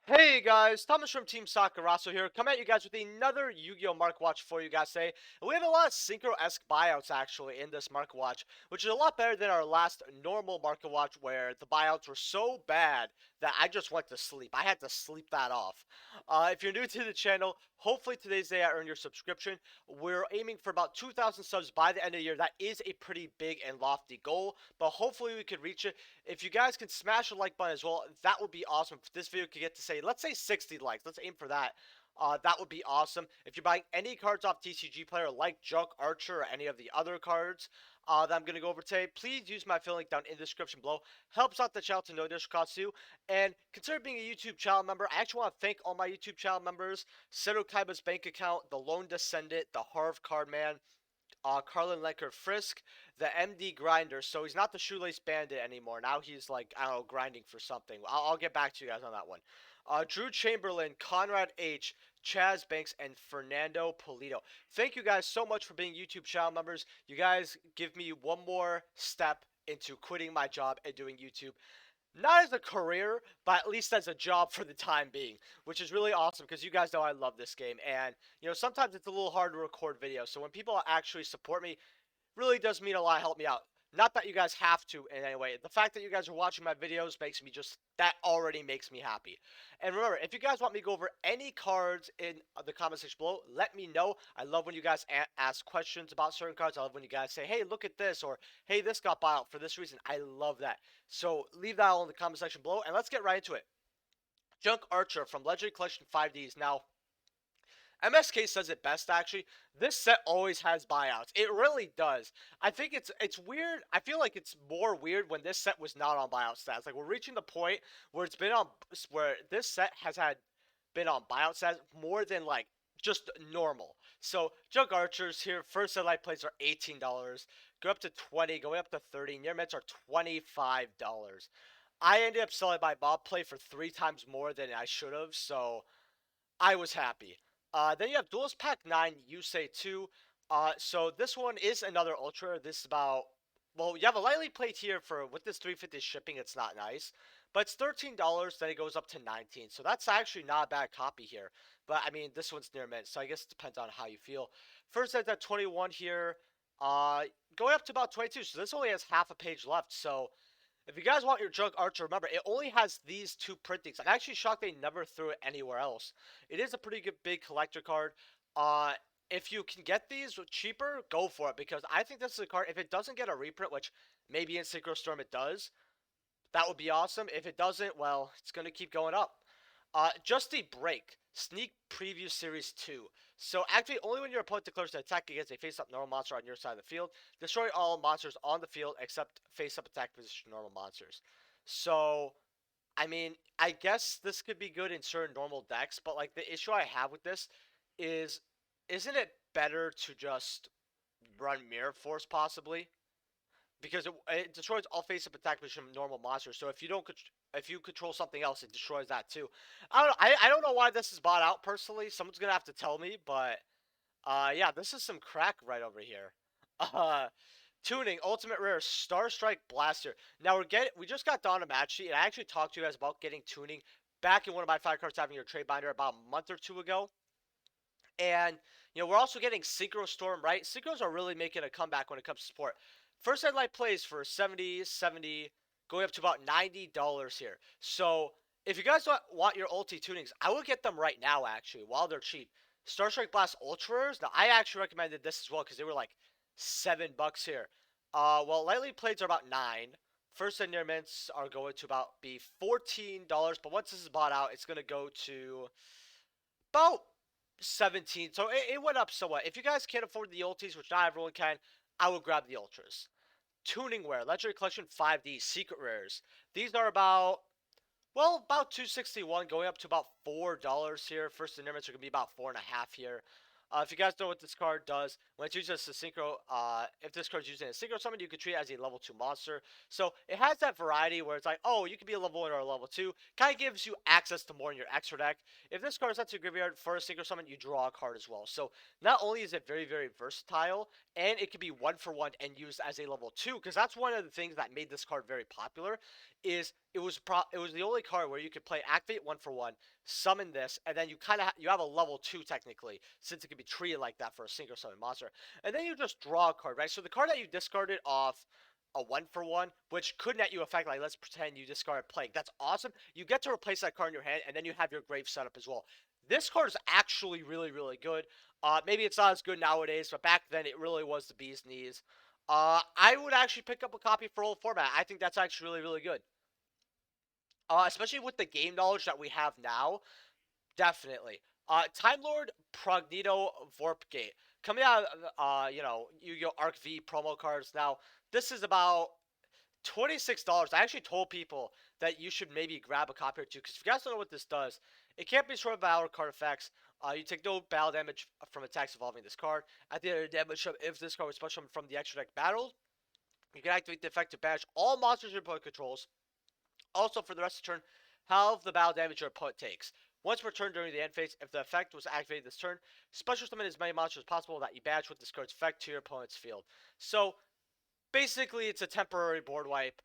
Hey guys, Thomas from Team Sakurazo here, coming at you guys with another Yu-Gi-Oh! Mark Watch for you guys today. And we have a lot of Synchro-esque buyouts actually in this Market Watch, which is a lot better than our last normal Market Watch where the buyouts were so bad that I just went to sleep. I had to sleep that off. If you're new to the channel, hopefully today's day I earn your subscription. We're aiming for about 2,000 subs by the end of the year. That is a pretty big and lofty goal, but hopefully we could reach it. If you guys can smash the like button as well, that would be awesome. If this video could get to say, let's say 60 likes. Let's aim for that. That would be awesome. If you're buying any cards off TCG Player like Junk Archer or any of the other cards that I'm going to go over today, please use my affiliate link down in the description below. Helps out the channel to no additional cost to you. And consider being a YouTube channel member. I actually want to thank all my YouTube channel members. Seto Kaiba's bank account, the Lone Descendant, the Harv Cardman, Carlin Lecker Frisk, the MD Grinder. So he's not the Shoelace Bandit anymore. Now he's like, I don't know, grinding for something. I'll get back to you guys on that one. Drew Chamberlain, Conrad H., Chaz Banks, and Fernando Polito. Thank you guys so much for being YouTube channel members. You guys give me one more step into quitting my job and doing YouTube. Not as a career, but at least as a job for the time being, which is really awesome because you guys know I love this game. And, sometimes it's a little hard to record videos. So when people actually support me, really does mean a lot. Help me out. Not that you guys have to in any way. The fact that you guys are watching my videos makes me that already makes me happy. And remember, if you guys want me to go over any cards in the comment section below, let me know. I love when you guys ask questions about certain cards. I love when you guys say, hey, look at this, or hey, this got bought out for this reason. I love that. So leave that all in the comment section below, and let's get right into it. Junk Archer from Legendary Collection 5Ds. Now, MSK says it best actually. This set always has buyouts. It really does. I think it's weird. I feel like it's more weird when this set was not on buyout stats. Like we're reaching the point where it's been on where this set has been on buyout stats more than like just normal. So Junk Archers here, first set light plays are $18. Go up to 20, going up to 30. Near mids are $25. I ended up selling my mob play for 3 times more than I should have, so I was happy. Then you have Duelist Pack 9, you say 2. So this one is another Ultra. This is about, well, you have a lightly plate here for, with this 350 shipping, it's not nice. But it's $13, then it goes up to 19. So that's actually not a bad copy here. But, I mean, this one's near mint, so I guess it depends on how you feel. First set at 21 here, uh, going up to about 22. So this only has half a page left, so if you guys want your Junk Archer, remember, it only has these 2 printings. I'm actually shocked they never threw it anywhere else. It is a pretty good big collector card. Uh, if you can get these cheaper, go for it, because I think this is a card, if it doesn't get a reprint, which maybe in Synchro Storm it does, that would be awesome. If it doesn't, well, it's going to keep going up. Just a break. Sneak Preview Series 2. So actually, only when your opponent declares an attack against a face-up normal monster on your side of the field, destroy all monsters on the field except face-up attack position normal monsters. So, I mean, I guess this could be good in certain normal decks, but like the issue I have with this is, isn't it better to just run Mirror Force possibly? Because it destroys all face-up attack position normal monsters. So if you control something else, it destroys that too. I don't know. I don't know why this is bought out personally. Someone's gonna have to tell me, but yeah, this is some crack right over here. Uh, tuning ultimate rare Star Strike Blaster. Now we just got Dawn of Matchy, and I actually talked to you guys about getting tuning back in one of my 5 cards having your trade binder about a month or 2 ago. And, we're also getting Synchro Storm, right? Synchros are really making a comeback when it comes to support. First Headlight plays for 70, going up to about $90 here. So, if you guys want your ulti tunings, I would get them right now, actually, while they're cheap. Star Strike Blast Ultras. Now, I actually recommended this as well because they were like $7 here. Well, lightly plates are about 9. First and near mints are going to be $14, but once this is bought out, it's going to go to about 17. So it went up somewhat. If you guys can't afford the ultis, which not everyone can, I would grab the ultras. Tuning Wear, Legendary Collection 5D, Secret Rares. These are about, well, about $261, going up to about $4 here. First and are going to be about 4.5 here. If you guys know what this card does, when it's used as a synchro, if this card's used in a synchro summon, you can treat it as a level 2 monster. So it has that variety where it's like, oh, you can be a level 1 or a level 2. Kind of gives you access to more in your extra deck. If this card is sent to your graveyard for a synchro summon, you draw a card as well. So not only is it very, very versatile, and it can be 1-for-1 and used as a level 2, because that's one of the things that made this card very popular, is it was the only card where you could play activate 1-for-1, summon this, and then you kind of you have a level 2 technically, since it can be treated like that for a single summon monster. And then you just draw a card, right? So the card that you discarded off a 1-for-1, which could net you effect, like let's pretend you discard Plague. That's awesome. You get to replace that card in your hand, and then you have your grave set up as well. This card is actually really, really good. Maybe it's not as good nowadays, but back then it really was the bee's knees. I would actually pick up a copy for old format. I think that's actually really, really good. Especially with the game knowledge that we have now, definitely. Time Lord Prognito Vorpgate. Coming out of, Yu-Gi-Oh! Arc V promo cards now. This is about $26. I actually told people that you should maybe grab a copy or two, because if you guys don't know what this does, it can't be short of battle card effects. You take no battle damage from attacks involving this card. At the end of the damage, if this card was special from the extra deck battle, you can activate the effect to banish all monsters your opponent controls. Also, for the rest of the turn, halve the battle damage your opponent takes. Once per turn during the end phase, if the effect was activated this turn, special summon as many monsters as possible that you banish with this card's effect to your opponent's field. So, basically, it's a temporary board wipe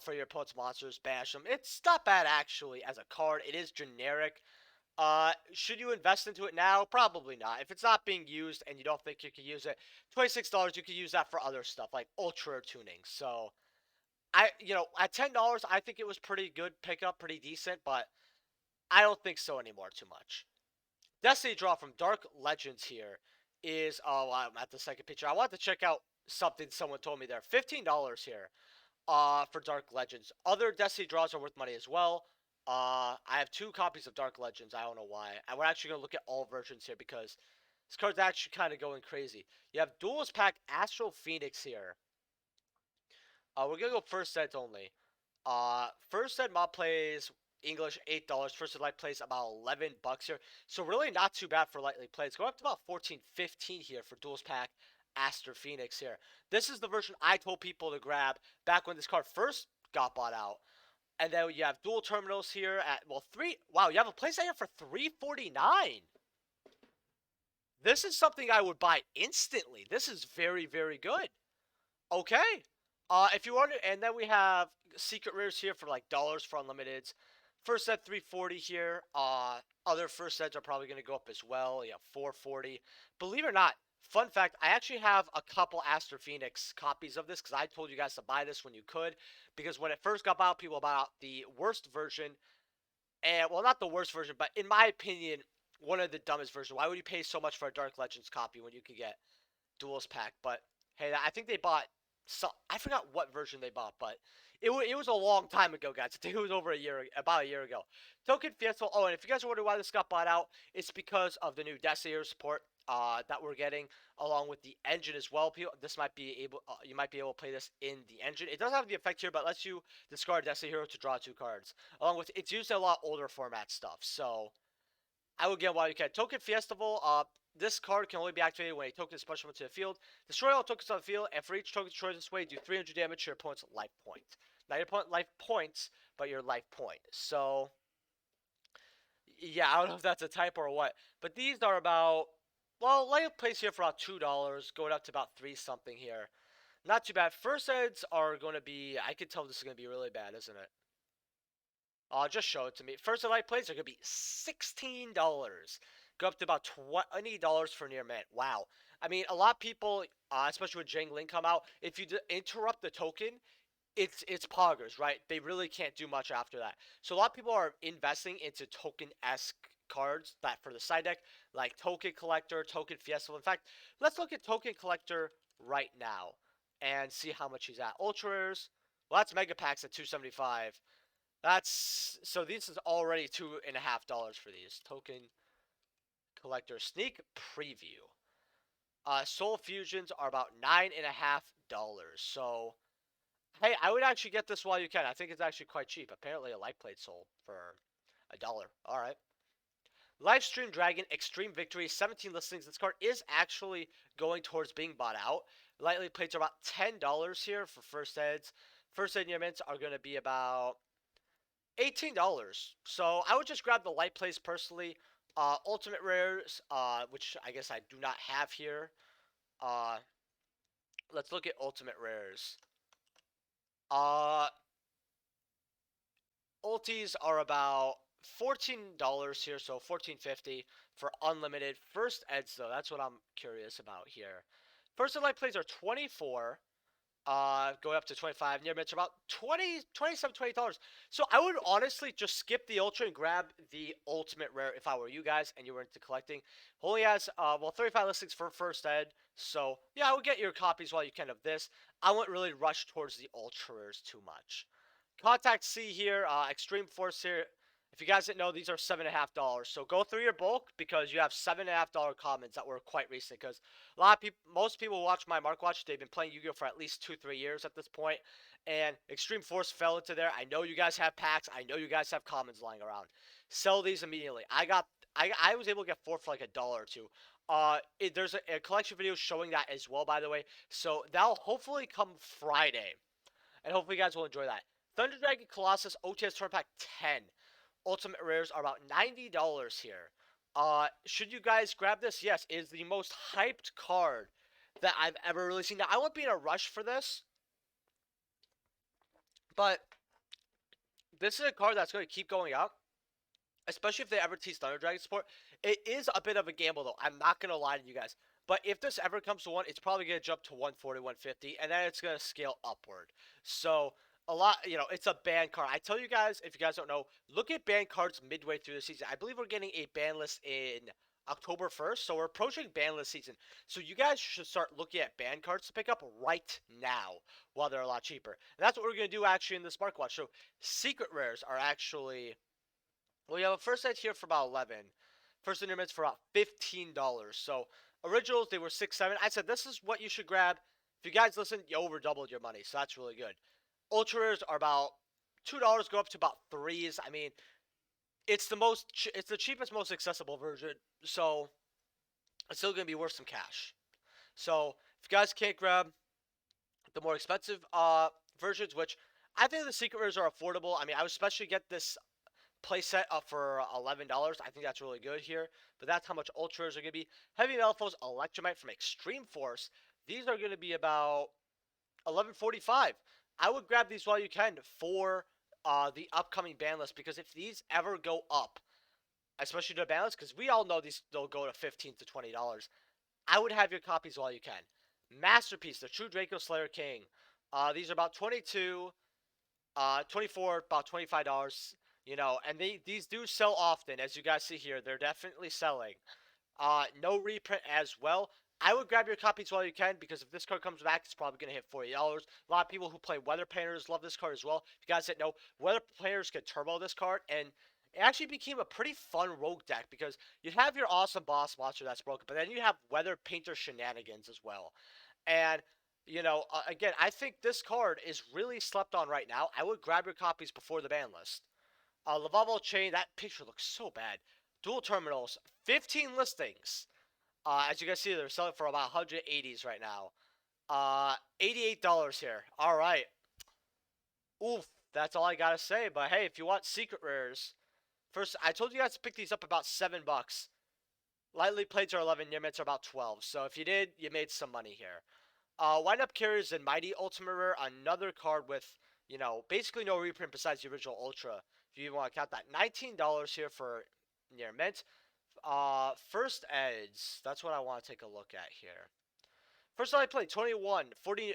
for your opponent's monsters. Bash them. It's not bad, actually, as a card. It is generic. Should you invest into it now? Probably not. If it's not being used and you don't think you can use it, $26, you could use that for other stuff, like Ultra tuning. So, at $10, I think it was pretty good pickup, pretty decent, but I don't think so anymore too much. Destiny draw from Dark Legends here is, oh, I'm at the second picture. I want to check out something someone told me there. $15 here, for Dark Legends. Other Destiny draws are worth money as well. I have 2 copies of Dark Legends. I don't know why. And we're actually gonna look at all versions here because this card's actually kind of going crazy. You have Duelist Pack Astral Phoenix here. We're gonna go first set only. First set mod plays English $8. First set light plays about $11 here. So really not too bad for lightly played. It's going up to about 14, 15 here for Duels Pack Aster Phoenix here. This is the version I told people to grab back when this card first got bought out. And then you have dual terminals here at, well, 3. Wow, you have a place here for $349. This is something I would buy instantly. This is very, very good. Okay. If you want to, and then we have secret rares here for like dollars for unlimiteds. First set 340 here. Other first sets are probably going to go up as well. Yeah, 440. Believe it or not, fun fact, I actually have a couple Aster Phoenix copies of this because I told you guys to buy this when you could. Because when it first got out, people bought out the worst version. And, well, not the worst version, but in my opinion, one of the dumbest versions. Why would you pay so much for a Dark Legends copy when you could get Duels Pack? But, hey, I think they bought, so I forgot what version they bought, but it was a long time ago, guys. I think it was about a year ago. Token Fiesta. Oh, and if you guys are wondering why this got bought out, it's because of the new Destiny support that we're getting, along with the engine as well. This might be able, you might be able to play this in the engine. It doesn't have the effect here, but lets you discard Destiny Hero to draw 2 cards. Along with, it's used in a lot older format stuff. So I would get why you can. Token Festival. This card can only be activated when a token is special to the field. Destroy all tokens on the field, and for each token destroyed this way, do 300 damage to your opponent's life point. Not your opponent's life points, but your life point. So, yeah, I don't know if that's a typo or what. But these are about, well, light plays here for about $2, going up to about 3 something here. Not too bad. First eds are going to be, I can tell this is going to be really bad, isn't it? Just show it to me. First light plays are going to be $16. Go up to about $20 for near mint. Wow. I mean, a lot of people, especially with Jangling come out, if you interrupt the token, it's poggers, right? They really can't do much after that. So a lot of people are investing into token-esque cards that for the side deck, like Token Collector, Token Fiesta. In fact, let's look at Token Collector right now and see how much he's at. Ultra Rares, well, that's Mega Packs at $275. That's, so this is already $2.50 for these. Token Collector Sneak Preview. Soul Fusions are about $9.50. So, hey, I would actually get this while you can. I think it's actually quite cheap. Apparently, a light plate sold for $1. All right. Livestream Dragon, Extreme Victory, 17 listings. This card is actually going towards being bought out. Lightly plates are about $10 here for first eds. First ed near mints are going to be about $18. So I would just grab the light plays personally. Ultimate rares, which I guess I do not have here. Uh, let's look at ultimate rares. Uh, Ultis are about $14 here, so $14.50 for unlimited. First eds though, that's what I'm curious about here. First ed light plays are 24. Going up to 25. Near mids are about 20, 27, $28. So I would honestly just skip the ultra and grab the ultimate rare if I were you guys and you were into collecting. Only has 35 listings for first ed. So yeah, I would get your copies while you can of this. I wouldn't really rush towards the ultra rares too much. Contact C here, Extreme Force here. If you guys didn't know, these are $7.50. So go through your bulk because you have $7.50 commons that were quite recent. Because a lot of people, most people who watch my Mark Watch, they've been playing Yu-Gi-Oh for at least 2-3 years at this point. And Extreme Force fell into there. I know you guys have packs. I know you guys have commons lying around. Sell these immediately. I was able to get 4 for like $1 or 2. There's a collection video showing that as well, by the way. So that'll hopefully come Friday. And hopefully you guys will enjoy that. Thunder Dragon Colossus OTS Tour Pack 10. Ultimate rares are about $90 here. Should you guys grab this? Yes, it is the most hyped card that I've ever really seen. Now, I won't be in a rush for this, but this is a card that's going to keep going up, especially if they ever tease Thunder Dragon support. It is a bit of a gamble, though. I'm not going to lie to you guys. But if this ever comes to 1, it's probably going to jump to 140, 150, and then it's going to scale upward. So a lot, it's a ban card. I tell you guys, if you guys don't know, look at ban cards midway through the season. I believe we're getting a ban list in October 1st, so we're approaching ban list season. So you guys should start looking at ban cards to pick up right now while they're a lot cheaper. And that's what we're going to do actually in this Mark Watch. So secret rares are actually, well, you have a first set here for about 11. First intermits for about $15. So originals, they were 6, 7. I said this is what you should grab. If you guys listen, you over doubled your money, so that's really good. Ultra rares are about $2, go up to about 3s. I mean, it's the cheapest, most accessible version, so it's still gonna be worth some cash. So if you guys can't grab the more expensive versions, which I think the secret rares are affordable. I mean, I would especially get this playset up for $11. I think that's really good here. But that's how much ultras are going to be. Heavy Malphos Electromite from Extreme Force. These are going to be about $11.45. I would grab these while you can for the upcoming ban list, because if these ever go up, especially to ban list, because we all know they'll go to $15 to $20. I would have your copies while you can. Masterpiece, the True Draco Slayer King. These are about 22, 24, about $25. And these do sell often, as you guys see here. They're definitely selling. No reprint as well. I would grab your copies while you can, because if this card comes back, it's probably going to hit $40. A lot of people who play Weather Painters love this card as well. If you guys didn't know, Weather Painters can turbo this card, and it actually became a pretty fun rogue deck, because you have your awesome boss monster that's broken, but then you have Weather Painter shenanigans as well. And again, I think this card is really slept on right now. I would grab your copies before the ban list. Lavavo Chain, that picture looks so bad. Dual Terminals, 15 listings. As you guys see, they're selling for about 180s right now. $88 here. All right. Oof, that's all I gotta say. But hey, if you want secret rares, first I told you guys to pick these up about $7. Lightly plates are 11, near mints are about 12. So if you did, you made some money here. Wind Up Carriers and Mighty Ultimate Rare, another card with, basically no reprint besides the original Ultra. If you even want to count that. $19 here for near mint. First eds. That's what I want to take a look at here. First ed I played 21, 40.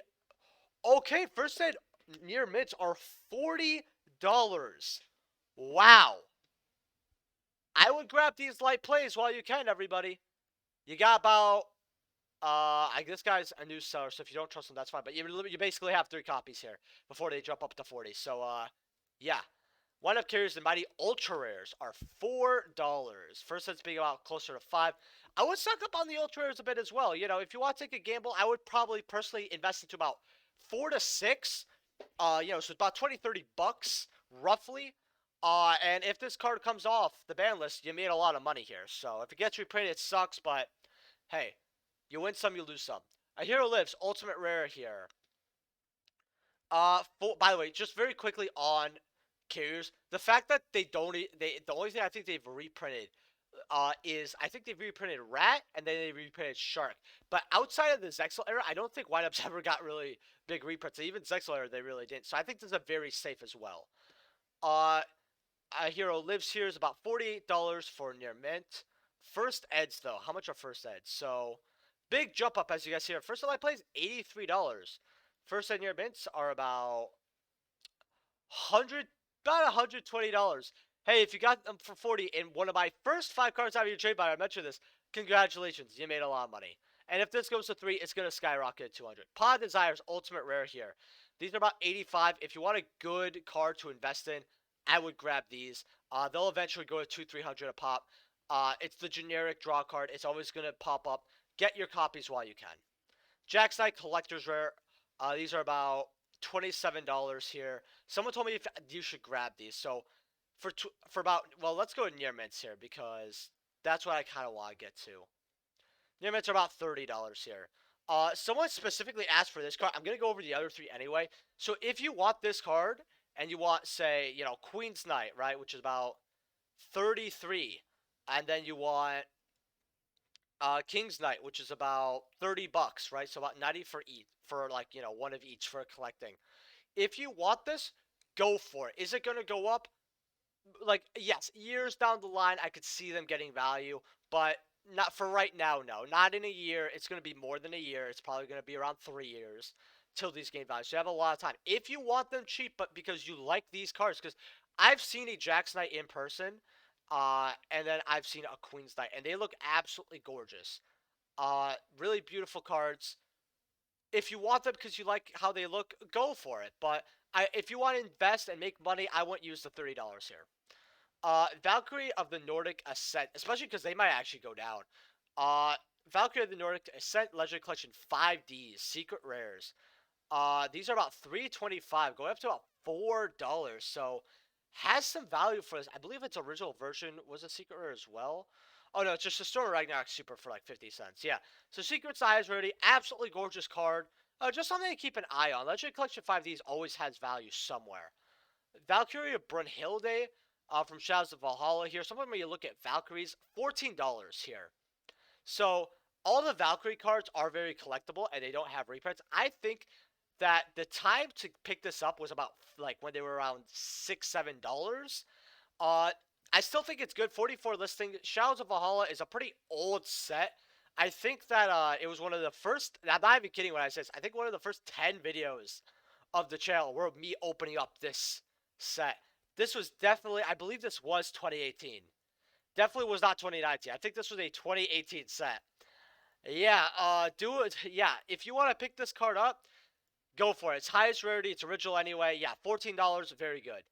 Okay, first ed near mints are $40. Wow. I would grab these light plays while you can, everybody. You got about this guy's a new seller, so if you don't trust him, that's fine. But you basically have 3 copies here before they jump up to 40. So yeah. Wind Up Carriers and Mighty Ultra Rares are $4. First set's being about closer to 5. I would suck up on the Ultra Rares a bit as well. If you want to take a gamble, I would probably personally invest into about 4 to 6. So it's about $20, $30 roughly. And if this card comes off the ban list, you made a lot of money here. So if it gets reprinted, it sucks, but hey, you win some, you lose some. A Hero Lives, Ultimate Rare here. By the way, just very quickly on carriers, the fact that they don't, the only thing I think they've reprinted, is I think they've reprinted Rat and then they reprinted Shark. But outside of the Zexal era, I don't think Windups ever got really big reprints. Even Zexal era, they really didn't. So I think this is a very safe as well. Uh, a Hero Lives here is about $48 for near mint. First eds though, how much are first eds? So big jump up as you guys see here. First ed I plays $83. First ed near mints are about 100, about $120. Hey, if you got them for 40 in one of my first 5 cards out of your trade buyer, I mentioned this. Congratulations, you made a lot of money. And if this goes to 3, it's gonna skyrocket to 200. Pod Desires Ultimate Rare here. These are about 85. If you want a good card to invest in, I would grab these. They'll eventually go to 200-300 a pop. It's the generic draw card. It's always gonna pop up. Get your copies while you can. Jack's Knight Collector's Rare. These are about $27 here. Someone told me if you should grab these. So for about, well, let's go near mints here because that's what I kind of want to get to. Near mints are about $30 here. Someone specifically asked for this card. I'm gonna go over the other 3 anyway. So if you want this card and you want, say, Queen's Knight, right, which is about 33, and then you want King's Knight, which is about $30, right? So about 90 for each, for like, one of each for collecting. If you want this, go for it. Is it going to go up? Like, yes, years down the line, I could see them getting value, but not for right now, no. Not in a year. It's going to be more than a year. It's probably going to be around 3 years till these gain value. So you have a lot of time. If you want them cheap, but because you like these cards, because I've seen a Jack's Knight in person, and then I've seen a Queen's Knight, and they look absolutely gorgeous. Really beautiful cards. If you want them because you like how they look, go for it. But if you want to invest and make money, I wouldn't use the $30 here. Valkyrie of the Nordic Ascent, especially because they might actually go down. Valkyrie of the Nordic Ascent Legendary Collection 5Ds, Secret Rares. These are about $3.25, going up to about $4. So has some value for this. I believe its original version was a secret rare as well. Oh no, it's just a Storm Ragnarok Super for like 50 cents. Yeah. So Secret Size Rarity, absolutely gorgeous card. Just something to keep an eye on. Legendary Collection 5Ds always has value somewhere. Valkyrie of Brunhilde from Shadows of Valhalla here. Somewhere when you look at Valkyries, $14 here. So all the Valkyrie cards are very collectible and they don't have reprints. I think that the time to pick this up was about like when they were around $6-7. Uh, I still think it's good. 44 listing. Shadows of Valhalla is a pretty old set. I think that it was one of the first. I'm not even kidding when I say this. I think one of the first 10 videos of the channel were me opening up this set. This was definitely, I believe this was 2018. Definitely was not 2019. I think this was a 2018 set. Yeah, do it. Yeah, if you want to pick this card up, go for it. It's highest rarity. It's original anyway. Yeah, $14. Very good.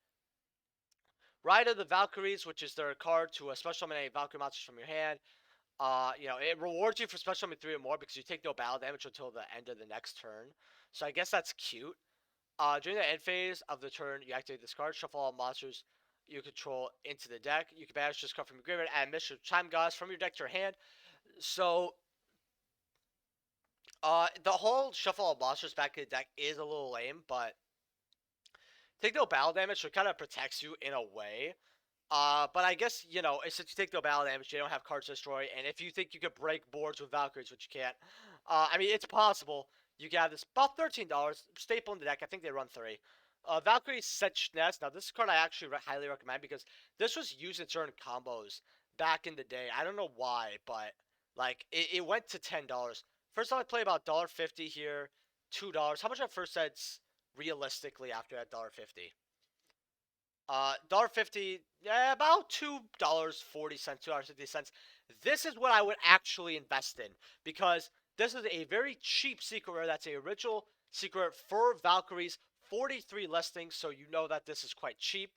Ride of the Valkyries, which is their card to special summon any Valkyrie monsters from your hand. It rewards you for special summon 3 or more because you take no battle damage until the end of the next turn. So I guess that's cute. During the end phase of the turn, you activate this card, shuffle all monsters you control into the deck. You can banish this card from your graveyard and Mr. Chime Goddess from your deck to your hand. So, the whole shuffle all monsters back in the deck is a little lame, but take no battle damage, so it kind of protects you in a way. But I guess, since you take no battle damage, you don't have cards to destroy, and if you think you could break boards with Valkyries, which you can't, I mean, it's possible. You can have this about $13, staple in the deck. I think they run 3. Valkyrie Sechness. Now, this card I actually highly recommend because this was used in certain combos back in the day. I don't know why, but, like, it went to $10. First time I play about $1.50 here, $2. How much at first sets realistically after that $1.50? $1.50, yeah, about $2.40, $2.50. This is what I would actually invest in because this is a very cheap secret rare. That's a original secret for Valkyries, 43 listings, so you know that this is quite cheap.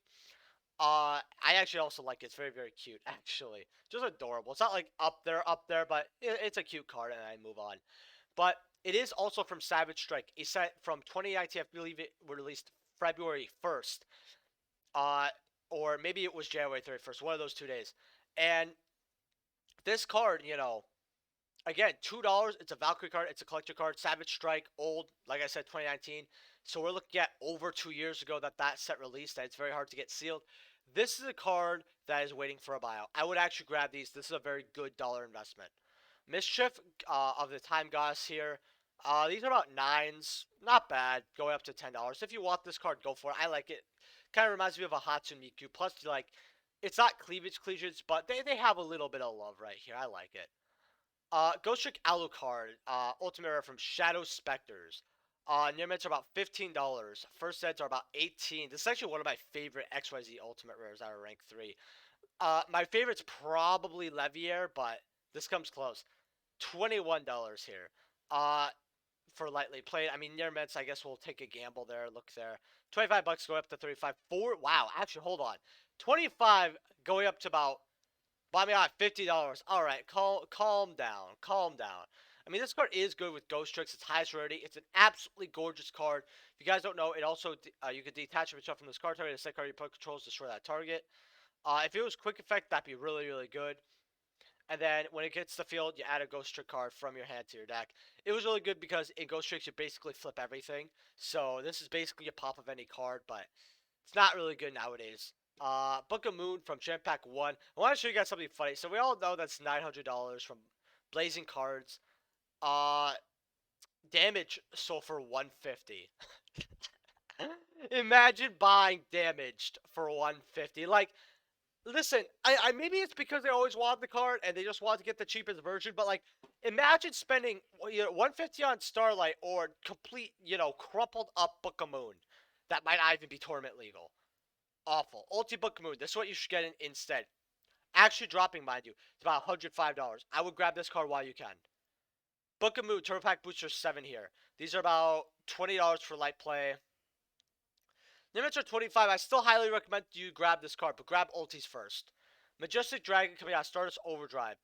I actually also like it. It's very, very cute, actually. Just adorable. It's not like up there, but it's a cute card, and I move on. But it is also from Savage Strike, a set from 2019. I believe it released February 1st. Uh, or maybe it was January 31st, one of those 2 days. And this card, again, $2. It's a Valkyrie card. It's a collector card. Savage Strike, old, like I said, 2019. So we're looking at over 2 years ago that set released. And it's very hard to get sealed. This is a card that is waiting for a buyout. I would actually grab these. This is a very good dollar investment. Mischief of the Time Goddess here. These are about nines. Not bad. Going up to $10. If you want this card, go for it. I like it. Kind of reminds me of a Hatsune Miku. Plus, like, it's not cleavage, but they have a little bit of love right here. I like it. Ghost Trick Alucard, Ultimate Rare from Shadow Specters. Near mints are about $15. First sets are about 18. This is actually one of my favorite XYZ Ultimate Rares out of rank 3. My favorite's probably Levier, but this comes close. $21 here. For lightly played. I mean, near mints, I guess we'll take a gamble there. Look there. $25 going up to 35. Wow, actually, hold on. 25 going up to about, buy me out $50. All right, calm down. Calm down. I mean, this card is good with Ghost Tricks. It's highest rarity. It's an absolutely gorgeous card. If you guys don't know, it also, you can detach yourself from this card target. The second card you put controls, destroy that target. If it was quick effect, that'd be really, really good. And then when it gets to the field, you add a Ghost Trick card from your hand to your deck. It was really good because in Ghost Tricks, you basically flip everything. So this is basically a pop of any card, but it's not really good nowadays. Book of Moon from Jam Pack 1. I want to show you guys something funny. So we all know that's $900 from Blazing Cards. Uh, damage sold for $150. Imagine buying damaged for $150. Like, listen, I maybe it's because they always wanted the card and they just wanted to get the cheapest version, but like, imagine spending $150 on Starlight or complete, crumpled up Book of Moon. That might not even be tournament legal. Awful. Ulti Book of Moon. This is what you should get instead. Actually dropping, mind you. It's about $105. I would grab this card while you can. Book of Moon, Turbo Pack Booster 7 here. These are about $20 for light play. Limits are 25. I still highly recommend you grab this card, but grab ultis first. Majestic Dragon coming out, Stardust Overdrive.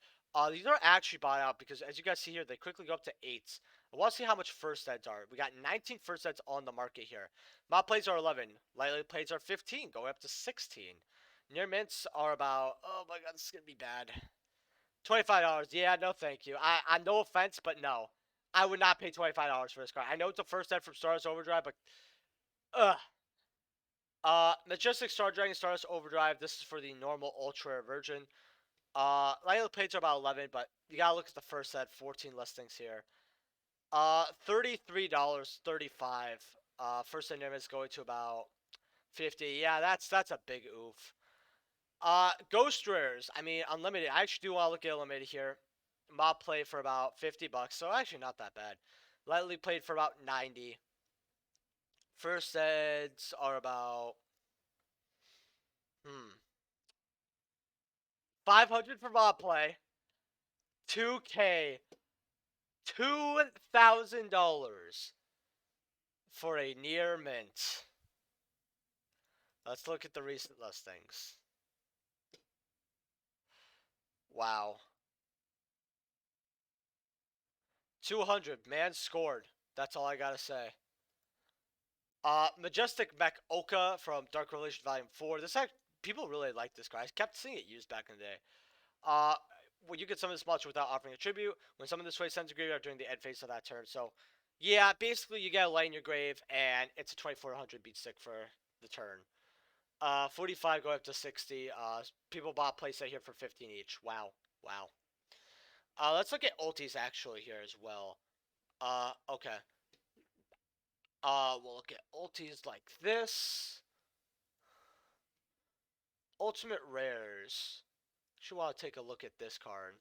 These are actually bought out because, as you guys see here, they quickly go up to 8s. I want to see how much first eds are. We got 19 first eds on the market here. Mod plays are 11. Lightly plays are 15, going up to 16. Near mints are about, oh my god, this is going to be bad. $25. Yeah, no thank you. I no offense, but no. I would not pay $25 for this card. I know it's a first ed from Stardust Overdrive, but ugh. Majestic Star Dragon Stardust Overdrive. This is for the normal ultra rare version. Lightly plates are about 11, but you gotta look at the first set. 14 listings here. $33.35. First set is going to about 50. Yeah, that's a big oof. Ghost rares. I mean, unlimited. I actually do want to look at unlimited here. Mob play for about $50, so actually not that bad. Lightly played for about 90. First sets are about 500 for mob play. 2K. $2,000 for a near mint. Let's look at the recent listings. Wow. 200. Man scored. That's all I gotta say. Majestic Mech Oka from Dark Revelation Volume 4. People really like this card. I kept seeing it used back in the day. Well, you can summon this monster without offering a tribute. When summoned this way, sends a graveyard during the end phase of that turn. So, yeah, basically you get a light in your grave, and it's a 2400 beat stick for the turn. 45 go up to 60. People bought playset here for 15 each. Wow. Wow. Let's look at ultis actually here as well. Okay. We'll look at ultis like this. Ultimate rares. Actually want to take a look at this card.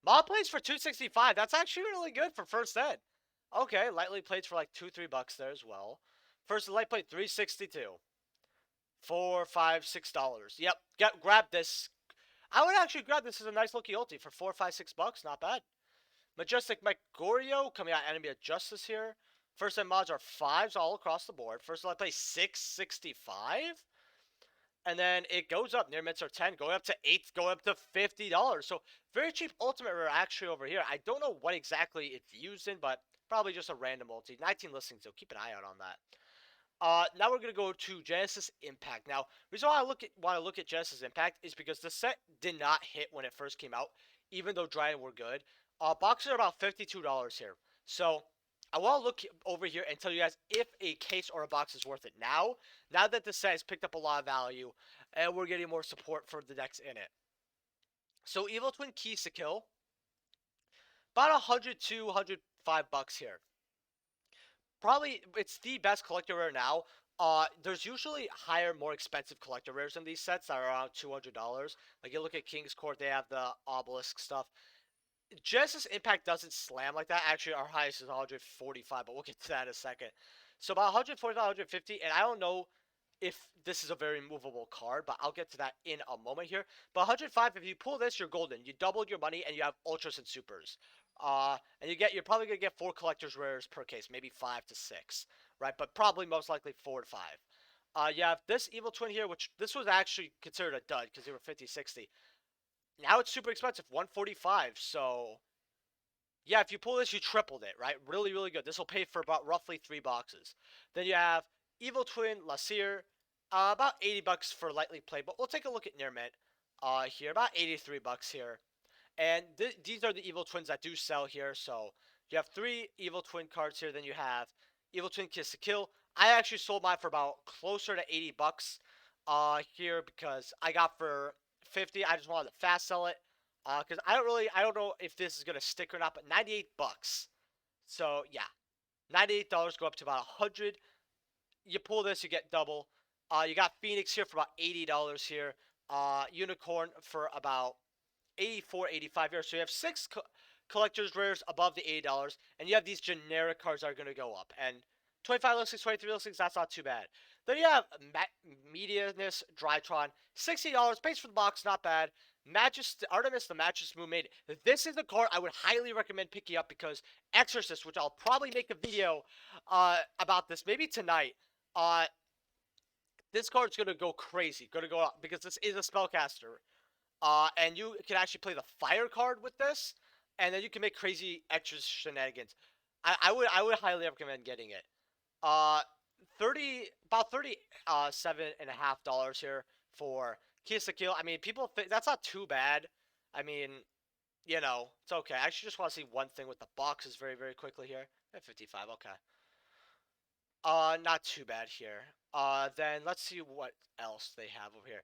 Mod plays for $265. That's actually really good for first ed. Okay, lightly plates for like $2-3 there as well. First light plate $362. $4, $5, $6. Yep, grab this. I would actually grab this as a nice looking ulti for $4, $5, $6. Not bad. Majestic Megorio coming out Enemy of Justice here. First ed mods are 5s all across the board. First light play $665. And then it goes up. Near mints are 10, going up to 8, going up to $50. So very cheap ultimate rare actually over here. I don't know what exactly it's used in, but probably just a random ulti. 19 listings, so keep an eye out on that. Now we're gonna go to Genesis Impact. Now, reason why I want to look at Genesis Impact is because the set did not hit when it first came out, even though Dryden were good. Boxes are about $52 here, so I want to look over here and tell you guys if a case or a box is worth it. Now that the set has picked up a lot of value, and we're getting more support for the decks in it. So Evil Twin Keys to Kill, about 102, $105 here. Probably it's the best collector rare now. There's usually higher, more expensive collector rares in these sets that are around $200. Like you look at King's Court, they have the obelisk stuff. Genesis Impact doesn't slam like that. Actually, our highest is 145, but we'll get to that in a second. So about 145, 150, and I don't know if this is a very movable card, but I'll get to that in a moment here. But 105, if you pull this, you're golden. You doubled your money, and you have ultras and supers. And you're probably gonna get 4 collectors rares per case, maybe 5 to 6, right? But probably most likely 4 to 5. You have this Evil Twin here, which this was actually considered a dud because they were 50, 60. Now it's super expensive, 145. So yeah, if you pull this, you tripled it, right? Really, really good. This will pay for about roughly 3 boxes. Then you have Evil Twin Lasir, about $80 for lightly played, but we'll take a look at near mint here, about $83 here. And these are the Evil Twins that do sell here. So you have 3 Evil Twin cards here. Then you have Evil Twin Kiss to Kill. I actually sold mine for about closer to $80 here because I got for 50. I just wanted to fast sell it because I don't know if this is gonna stick or not. But $98. So yeah, $98 go up to about 100. You pull this, you get double. You got Phoenix here for about $80 here. Unicorn for about 84, 85 here. So you have 6 collector's rares above the $80, and you have these generic cards that are going to go up. And 25 listings, 23 listings, that's not too bad. Then you have Medianess, Drytron, $60. Base for the box, not bad. Artemis, the Matches Moon Maiden. This is a card I would highly recommend picking up because Exorcist, which I'll probably make a video about this, maybe tonight. This card's going to go crazy, going to go up because this is a spellcaster. And you can actually play the fire card with this, and then you can make crazy extra shenanigans. I would highly recommend getting it. About $37.50 here for Kiss to Kill. I mean, people think that's not too bad. I mean, it's okay. I actually just want to see one thing with the boxes very, very quickly here. At 55, okay. Not too bad here. Then let's see what else they have over here.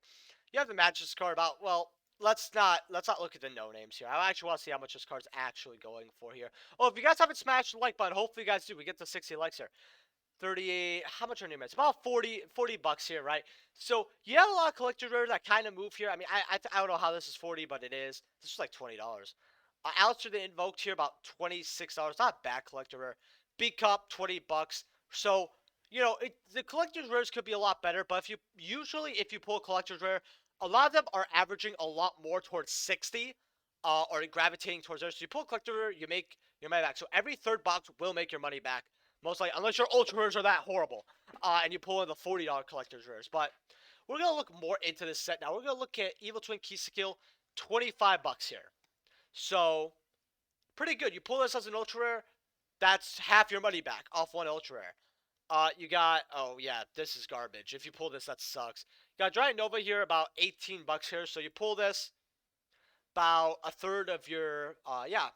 You have the Matches card about, well, let's not look at the no names here. I actually want to see how much this card's actually going for here. Oh, if you guys haven't smashed the like button, hopefully you guys do. We get to 60 likes here. 38. How much are new minutes? About 40 bucks here, right? So you have a lot of collector rares that kind of move here. I mean, I don't know how this is 40, but it is. This is like $20. Alistair the Invoked here, about $26. Not bad collector rare. Big Cup, $20. So the collector's rares could be a lot better, but if you pull a collector's rare, a lot of them are averaging a lot more towards 60, or gravitating towards there. So you pull a collector rare, you make your money back. So every third box will make your money back, most likely, unless your ultra rares are that horrible, and you pull in the $40 collector's rares. But we're gonna look more into this set now. We're gonna look at Evil Twin Keys to Kill, $25 here. So pretty good. You pull this as an ultra rare, that's half your money back off one ultra rare. You got, oh yeah, this is garbage. If you pull this, that sucks. You got Giant Nova here, about $18 here. So you pull this, about a third of your, about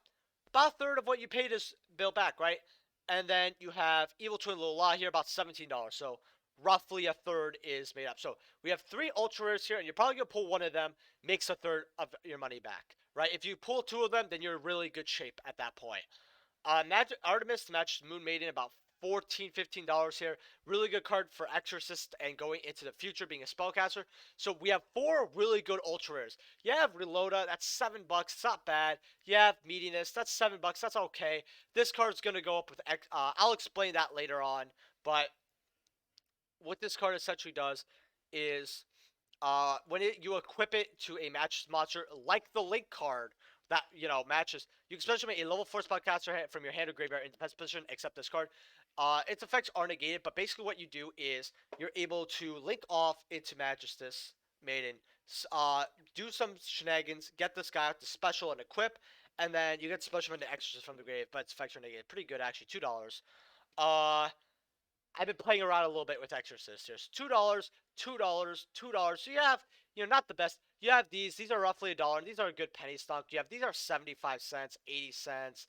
a third of what you paid is built back, right? And then you have Evil Twin Lola here, about $17. So roughly a third is made up. So we have 3 ultra rares here, and you're probably gonna pull one of them, makes a third of your money back, right? If you pull 2 of them, then you're in really good shape at that point. Artemis, the Matches Moon Maiden, about $14, $15 here. Really good card for Exorcist and going into the future being a spellcaster. So we have 4 really good ultra rares. You have Reloada, that's $7. It's not bad. You have Meatiness, that's $7. That's okay. This card's gonna go up with I'll explain that later on. But what this card essentially does is when you equip it to a match monster, like the Link card that matches, you can special make a level 4 spellcaster from your hand or graveyard in defense position, except this card. Its effects are negated, but basically what you do is you're able to link off into Majestus Maiden, do some shenanigans, get this guy out to special and equip, and then you get special into Exorcist from the grave, but its effects are negated. Pretty good, actually, $2. I've been playing around a little bit with Exorcist. There's $2, $2, $2. So you have, not the best. You have these. These are roughly $1. These are a good penny stock. You have these are 75 cents, 80 cents.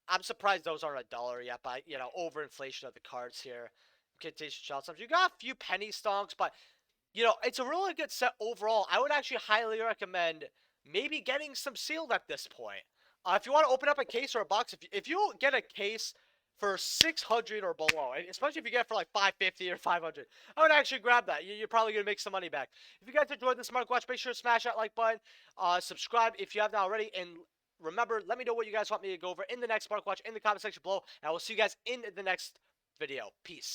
I'm surprised those aren't $1 yet, but overinflation of the cards here. Contagious child subs. You got a few penny stonks, but it's a really good set overall. I would actually highly recommend maybe getting some sealed at this point. If you want to open up a case or a box, if you get a case for 600 or below, especially if you get it for like 550 or 500, I would actually grab that. You're probably gonna make some money back. If you guys enjoyed this Mark Watch, make sure to smash that like button, subscribe if you haven't already, and remember, let me know what you guys want me to go over in the next Mark Watch in the comment section below, and I will see you guys in the next video. Peace.